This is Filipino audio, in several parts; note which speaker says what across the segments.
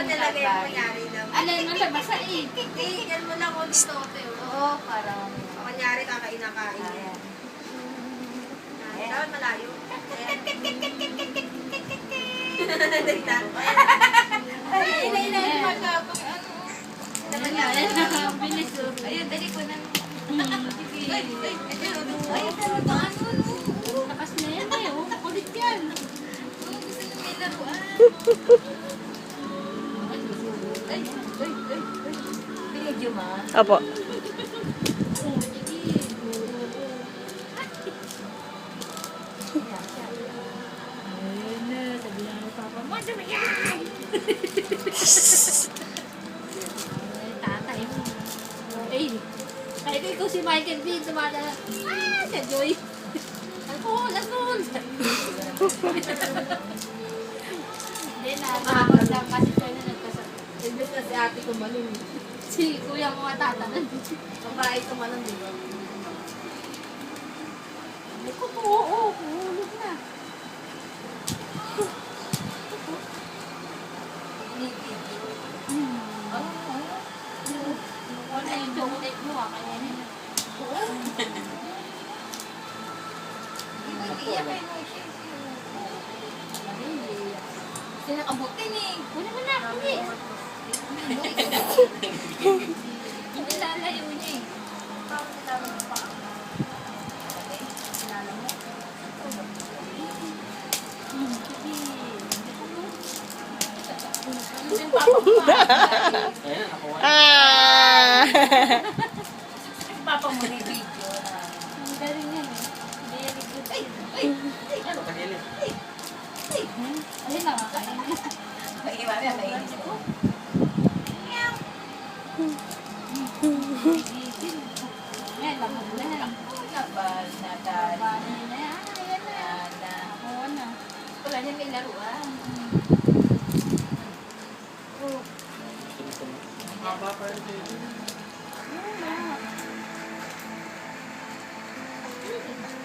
Speaker 1: mo talaga yung kunyari lang.
Speaker 2: Alay mo na, basta eh.
Speaker 1: Yan mo lang kung dito,
Speaker 2: Oo, parang...
Speaker 1: kunyari kakain-nakain.
Speaker 2: Ayan.
Speaker 1: Dapat malayo.
Speaker 2: Ay, magkapag ano. Naman na, bilis o. Ayun, dali ko na. Ay, pero paano? Lakas na yan eh. Kulit yan. Gusto nyo may laruan. Ay. Pinidyo ma.
Speaker 3: Opo.
Speaker 2: Tatay mo. Ay, ay ko ikaw si Michael B. Tumadala. Si Joy. Alcohol. Hindi na, nakakot lang kasi siya na nagkasakit.
Speaker 1: Imbes na si ate ko malun.
Speaker 2: Si kuya mo nga tatanan.
Speaker 1: Babae ko malun, di ba?
Speaker 2: Oo, hulog na. Ano yung chocolate mo kaya na. Iiyak kayo mo siya. Sinakabutin eh. Wala mo na, hindi. Hindi lalayo niya eh.
Speaker 3: Ah!
Speaker 2: Papa mo na video na. Ang galing yan eh. Very good.
Speaker 4: Ano kanila?
Speaker 2: Ayun na nga kain.
Speaker 1: Pag-iwan niya, nainis ko.
Speaker 2: Yan, lamog na yan.
Speaker 1: Nabal na dali.
Speaker 2: Bahay na yan. Ayan na. Oo na.
Speaker 1: Wala niya may laruan.
Speaker 4: Haba pa rin dito.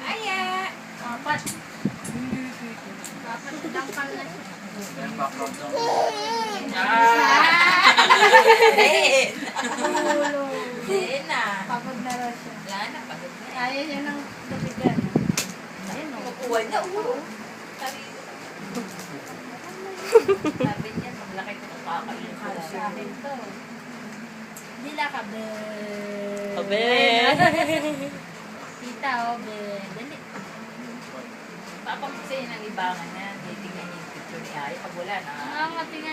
Speaker 1: Aya!
Speaker 2: Apat.
Speaker 1: Dapat dangkal na siya.
Speaker 4: Yan, background daw.
Speaker 1: Hindi na.
Speaker 2: Pagod na raw siya.
Speaker 1: Wala na, pagod na.
Speaker 2: Ayaw niya ng dabigan. Ayun o.
Speaker 1: Kukuha niya, Sabi sabi niya, maglaki ko ng kakain ko.
Speaker 2: Sa akin to. Dila ka, be.
Speaker 3: Obe.
Speaker 2: Tita, o, be. Dali.
Speaker 1: Papang sa'yo ng ibangan na. Titingnan niya yung picture ni Ay. Pag wala na.
Speaker 2: Ang ating